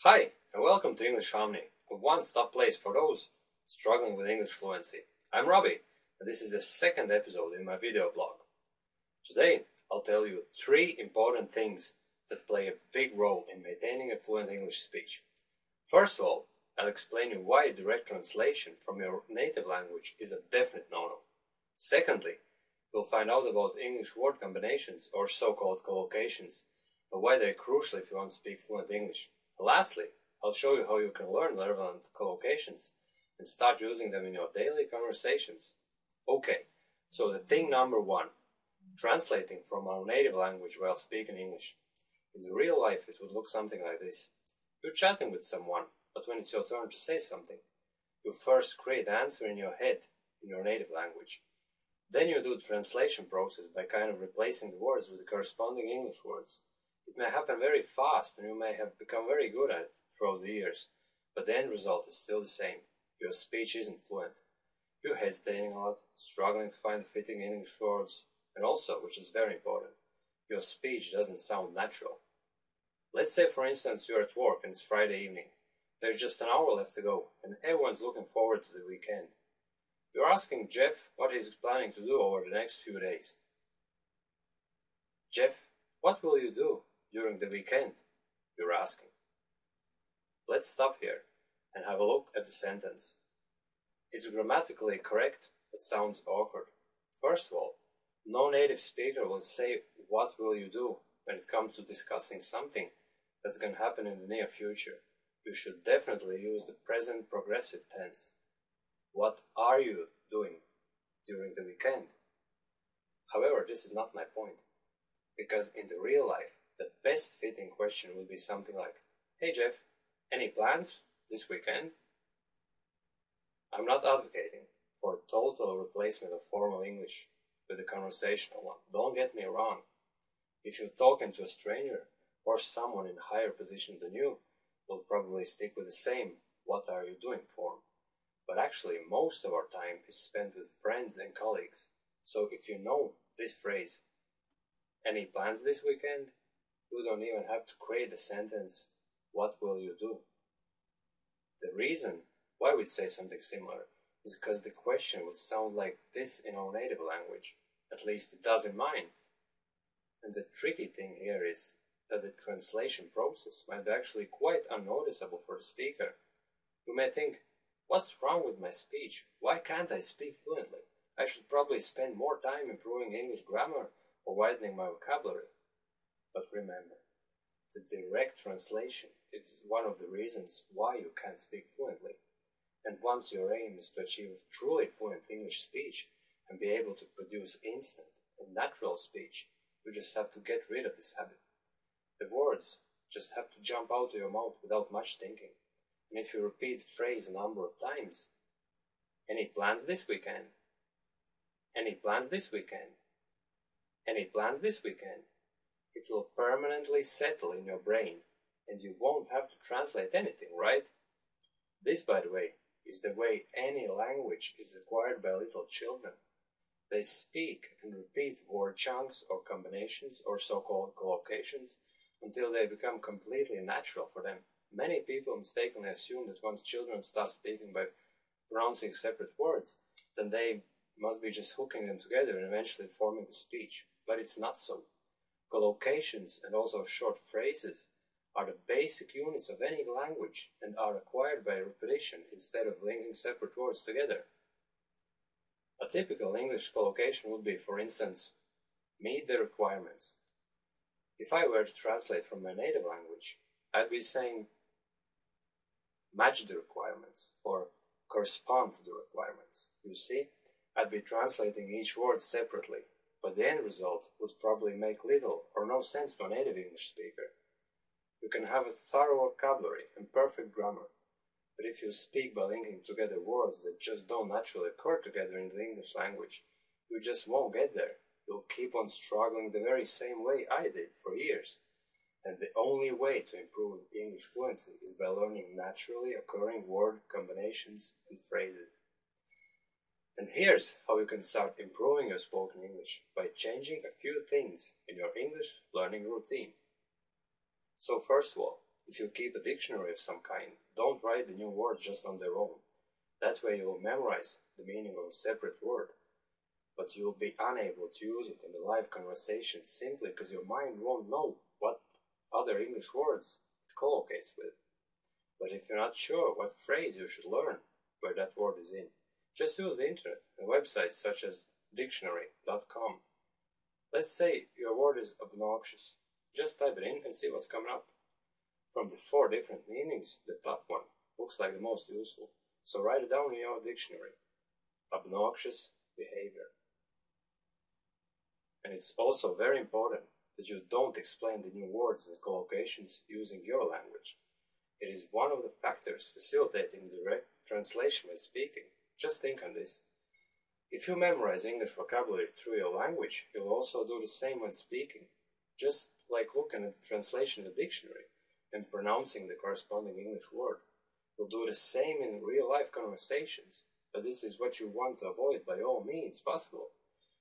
Hi, and welcome to English Harmony, a one-stop place for those struggling with English fluency. I'm Robbie, and this is the second episode in my video blog. Today, I'll tell you 3 important things that play a big role in maintaining a fluent English speech. First of all, I'll explain you why direct translation from your native language is a definite no-no. Secondly, you'll find out about English word combinations, or so-called collocations, and why they're crucial if you want to speak fluent English. Lastly, I'll show you how you can learn relevant collocations and start using them in your daily conversations. Okay, so the thing number 1, translating from our native language while speaking English. In real life, it would look something like this. You're chatting with someone, but when it's your turn to say something, you first create the answer in your head in your native language. Then you do the translation process by kind of replacing the words with the corresponding English words. It may happen very fast and you may have become very good at it throughout the years, but the end result is still the same. Your speech isn't fluent. You're hesitating a lot, struggling to find the fitting English words, and also, which is very important, your speech doesn't sound natural. Let's say, for instance, you're at work and it's Friday evening. There's just an hour left to go, and everyone's looking forward to the weekend. You're asking Jeff what he's planning to do over the next few days. Jeff, what will you do during the weekend? You're asking. Let's stop here and have a look at the sentence. It's grammatically correct, but sounds awkward. First of all, no native speaker will say, "What will you do?" when it comes to discussing something that's going to happen in the near future. You should definitely use the present progressive tense. What are you doing during the weekend? However, this is not my point, because in the real life, the best fitting question would be something like, "Hey Jeff, any plans this weekend?" I'm not advocating for a total replacement of formal English with a conversational one. Don't get me wrong. If you're talking to a stranger or someone in a higher position than you, you'll probably stick with the same "what are you doing" form. But actually, most of our time is spent with friends and colleagues. So if you know this phrase, "Any plans this weekend?" you don't even have to create the sentence, "What will you do?" The reason why we'd say something similar is because the question would sound like this in our native language. At least it does in mine. And the tricky thing here is that the translation process might be actually quite unnoticeable for the speaker. You may think, "What's wrong with my speech? Why can't I speak fluently? I should probably spend more time improving English grammar or widening my vocabulary." But remember, the direct translation is one of the reasons why you can't speak fluently. And once your aim is to achieve truly fluent English speech and be able to produce instant and natural speech, you just have to get rid of this habit. The words just have to jump out of your mouth without much thinking. And if you repeat the phrase a number of times, "Any plans this weekend? Any plans this weekend? Any plans this weekend?" it will permanently settle in your brain and you won't have to translate anything, right? This, by the way, is the way any language is acquired by little children. They speak and repeat word chunks or combinations or so-called collocations until they become completely natural for them. Many people mistakenly assume that once children start speaking by pronouncing separate words, then they must be just hooking them together and eventually forming the speech. But it's not so. Collocations and also short phrases are the basic units of any language and are acquired by repetition instead of linking separate words together. A typical English collocation would be, for instance, "Meet the requirements." If I were to translate from my native language, I'd be saying, "Match the requirements" or "correspond to the requirements." You see, I'd be translating each word separately, but the end result would probably make little or no sense to a native English speaker. You can have a thorough vocabulary and perfect grammar, but if you speak by linking together words that just don't naturally occur together in the English language, you just won't get there. You'll keep on struggling the very same way I did for years. And the only way to improve English fluency is by learning naturally occurring word combinations and phrases. And here's how you can start improving your spoken English by changing a few things in your English learning routine. So first of all, If you keep a dictionary of some kind, don't write the new words just on their own. That way you'll memorize the meaning of a separate word, but you'll be unable to use it in the live conversation simply because your mind won't know what other English words it collocates with. But if you're not sure what phrase you should learn where that word is in, just use the internet and websites such as dictionary.com. Let's say your word is obnoxious. Just type it in and see what's coming up. From the 4 different meanings, the top one looks like the most useful, so write it down in your dictionary. Obnoxious behavior. And it's also very important that you don't explain the new words and collocations using your language. It is one of the factors facilitating direct translation when speaking. Just think on this. If you memorize English vocabulary through your language, you'll also do the same when speaking. Just like looking at the translation in the dictionary and pronouncing the corresponding English word. You'll do the same in real-life conversations, but this is what you want to avoid by all means possible.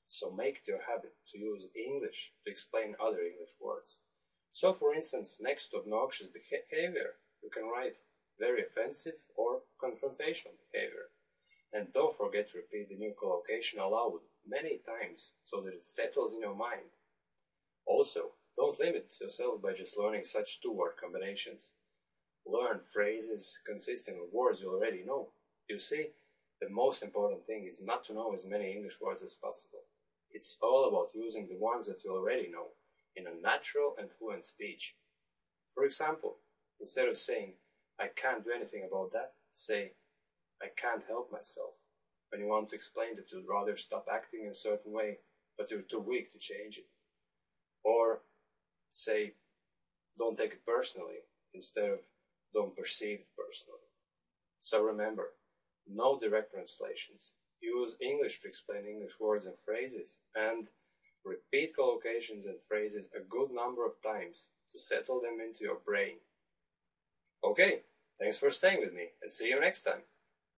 So make it your habit to use English to explain other English words. So for instance, next to obnoxious behavior, you can write very offensive or confrontational behavior. And don't forget to repeat the new collocation aloud many times so that it settles in your mind. Also, don't limit yourself by just learning such 2-word combinations. Learn phrases consisting of words you already know. You see, the most important thing is not to know as many English words as possible. It's all about using the ones that you already know in a natural and fluent speech. For example, instead of saying, "I can't do anything about that," say, "I can't help myself." When you want to explain that you'd rather stop acting in a certain way, but you're too weak to change it. Or say, "Don't take it personally," instead of "don't perceive it personally." So remember, no direct translations. Use English to explain English words and phrases, and repeat collocations and phrases a good number of times to settle them into your brain. Okay, thanks for staying with me, and see you next time.